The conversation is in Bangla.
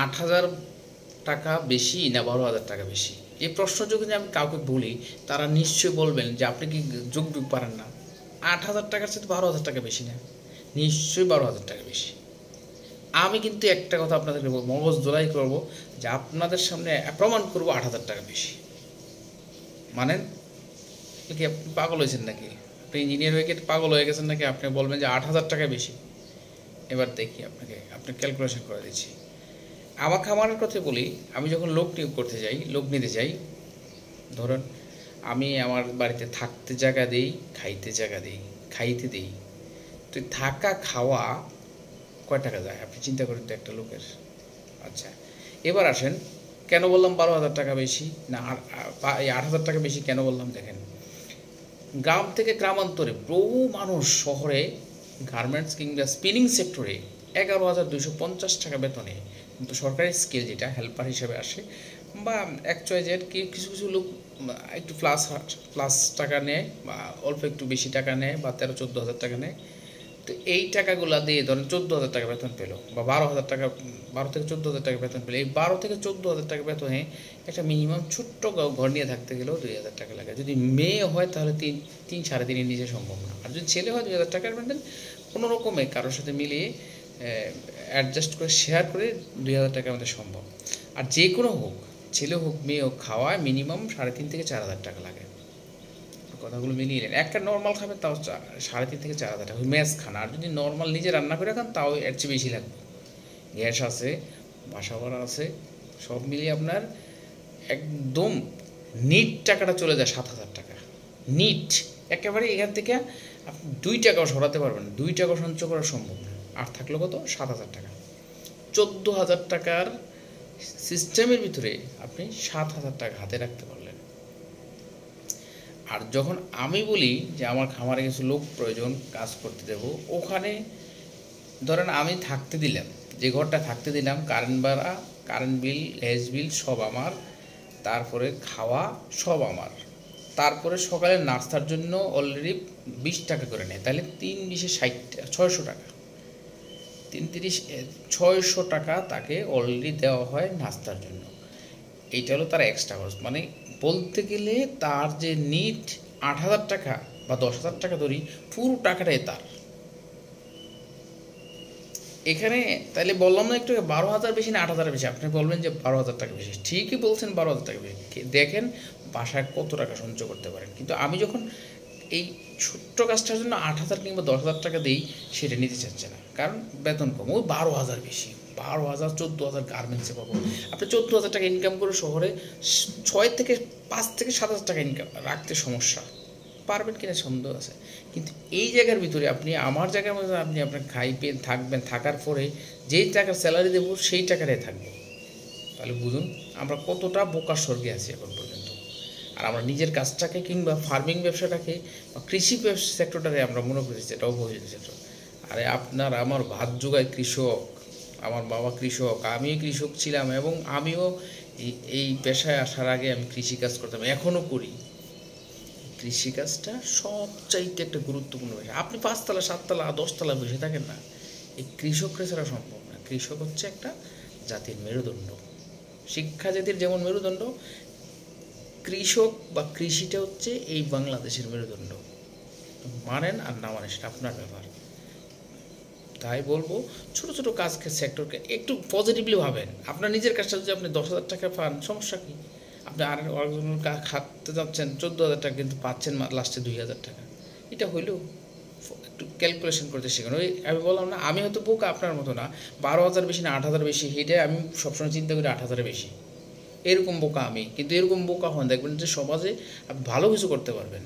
8,000 টাকা বেশি না 12,000 টাকা বেশি? এই প্রশ্ন যদি আমি কাউকে বলি, তারা নিশ্চয়ই বলবেন যে আপনি কি যোগ পারেন না? 8,000 টাকার সাথে 12,000 টাকা বেশি না? নিশ্চয়ই 12,000 টাকা বেশি। আমি কিন্তু একটা কথা আপনাদেরকে মগজ ধোলাই করবো যে আপনাদের সামনে প্রমাণ করবো 8,000 টাকা বেশি। মানেন কি? আপনি পাগল হয়েছেন নাকি? আপনি ইঞ্জিনিয়ার হয়ে পাগল হয়ে গেছেন নাকি? আপনি বলবেন যে 8,000 টাকা বেশি? এবার দেখি আপনি ক্যালকুলেশন করে দিচ্ছি। আমার খামারের কথা বলি, আমি যখন লোক নিতে যাই, ধরুন আমি আমার বাড়িতে থাকতে জায়গা দিই, খাইতে দিই, তো থাকা খাওয়া কয় টাকা যায় আপনি চিন্তা করেন তো একটা লোকের। আচ্ছা, এবার আসেন, কেন বললাম 12,000 টাকা বেশি না 8,000 টাকা বেশি কেন বললাম? দেখেন, গ্রাম থেকে গ্রামান্তরে বহু মানুষ শহরে গার্মেন্টস কিংবা স্পিনিং সেক্টরে 11,250 টাকা বেতনে, কিন্তু সরকারি স্কেল যেটা হেল্পার হিসেবে আসে বা XYZ কিছু কিছু লোক একটু প্লাস টাকা নেয় বা অল্প একটু বেশি টাকা নেয় বা 13-14 হাজার টাকা নেয়। তো এই টাকাগুলো দিয়ে ধরেন 14,000 টাকা বেতন পেলো বা 12,000 টাকা, 12 থেকে 14,000 টাকা বেতন পেলো। এই 12 থেকে 14,000 টাকা বেতনে একটা মিনিমাম ছোট্ট ঘর নিয়ে থাকতে গেলেও 2,000 টাকা লাগে। যদি মেয়ে হয় তাহলে 3-3.5 নিচে সম্ভব না। আর যদি ছেলে হয় 2,000 টাকার বেতন কোনো রকমে কারোর সাথে মিলিয়ে অ্যাডজাস্ট করে শেয়ার করে 2,000 টাকা আমাদের সম্ভব। আর যে কোনো হোক, ছেলে হোক মেয়ে হোক, খাওয়ায় মিনিমাম 3.5 থেকে 4,000 টাকা লাগে। কথাগুলো মিলিয়ে নেন। একটা নর্মাল খাবেন তাও 3.5 থেকে 4,000 টাকা ম্যাচ খান। আর যদি নর্মাল নিজে রান্না করে খান তাও এর চেয়ে বেশি লাগবে। গ্যাস আছে, বাসা ভাড়া আছে, সব মিলিয়ে আপনার একদম নিট টাকাটা চলে যায় 7,000 টাকা। নিট একেবারে এখান থেকে আপনি 2 টাকাও সরাতে পারবেন না, 2 টাকাও সঞ্চয় করা সম্ভব না। আর থাকলো কত? 7,000 টাকা। 14,000 টাকার সিস্টেমের ভিতরে আপনি 7,000 টাকা হাতে রাখতে পারলেন। আর যখন আমি বলি যে আমার খামারে কিছু লোক প্রয়োজন, কাজ করতে দেবো, ওখানে ধরেন আমি থাকতে দিলাম, যে ঘরটা থাকতে দিলাম, কারেন্ট ভাড়া, কারেন্ট বিল, গ্যাস বিল সব আমার, তারপরে খাওয়া সব আমার, তারপরে সকালে নাস্তার জন্য অলরেডি 20 টাকা করে নেয়, তাহলে 3-20-60 টাকা, 600 টাকা তাকে অলরেডি দেওয়া হয় নাস্তার জন্য। এইটা হলো তার এক্সট্রা খরচ। মানে বলতে গেলে তার যে নিট 8,000 টাকা বা 10,000 টাকা ধরি, পুরো টাকাটাই তার। এখানে তাহলে বললাম না একটু 12,000 বেশি না 8,000 বেশি? আপনি বলবেন যে 12,000 টাকা বেশি। ঠিকই বলছেন, 12,000 টাকা বেশি। দেখেন বাসায় কত টাকা সঞ্চয় করতে পারেন। কিন্তু আমি যখন এই ছোট্ট কাজটার জন্য 8,000 কিংবা 10,000 টাকা দিই, সেটা নিতে চাচ্ছে না, কারণ বেতন কম। ওই 12,000 বেশি, 12,000 14,000 গার্মেন্টসে পাবো। আপনি 14,000 টাকা ইনকাম করে শহরে 5 থেকে 7,000 টাকা ইনকাম রাখতে সমস্যা, পারবেন কিনা সন্দেহ আছে। কিন্তু এই জায়গার ভিতরে আপনি আমার জায়গার মধ্যে আপনি আপনার খাইবেন, থাকবেন, থাকার পরে যেই টাকার স্যালারি দেবো সেই টাকাটাই থাকবে। তাহলে বুঝুন আমরা কতটা বোকার স্বর্গে আছি এখন পর্যন্ত। আর আমরা নিজের কাজটাকে কিংবা ফার্মিং ব্যবসাটাকে বা কৃষি সেক্টরটাকে আমরা মনে করছি এটা অবহেলিত সেক্টর। আরে আপনার আমার ভাত জোগায় কৃষক, আমার বাবা কৃষক, আমিও কৃষক ছিলাম এবং আমিও এই পেশায় আসার আগে আমি কৃষিকাজ করতাম, এখনও করি। কৃষিকাজটা সবচাইতে একটা গুরুত্বপূর্ণ বিষয়। আপনি 5তলা 7তলা 10তলা বসে থাকেন না, এই কৃষকরা ছাড়া সম্ভব না। কৃষক হচ্ছে একটা জাতির মেরুদণ্ড। শিক্ষা জাতির যেমন মেরুদণ্ড, কৃষক বা কৃষিটা হচ্ছে এই বাংলাদেশের মেরুদণ্ড। মানেন আর না মানেন সেটা আপনার ব্যাপার। তাই বলবো ছোটো ছোটো কাজকে সেক্টরকে একটু পজিটিভলি ভাবেন। আপনার নিজের কাজটা যদি আপনি 10,000 টাকা পান, সমস্যা কী? আপনি আরেকজনের খাটতে যাচ্ছেন 14,000 টাকা, কিন্তু পাচ্ছেন লাস্টে 2,000 টাকা। এটা হইলেও একটু ক্যালকুলেশন করতে শেখেন। ওই আমি বললাম না, আমি হয়তো বোকা আপনার মতো না, 12,000 বেশি না 8,000 বেশি, এটাই আমি সবসময় চিন্তা করি 8,000 বেশি। এরকম বোকা আমি, কিন্তু এরকম বোকা হন দেখবেন যে সমাজে আপনি ভালো কিছু করতে পারবেন।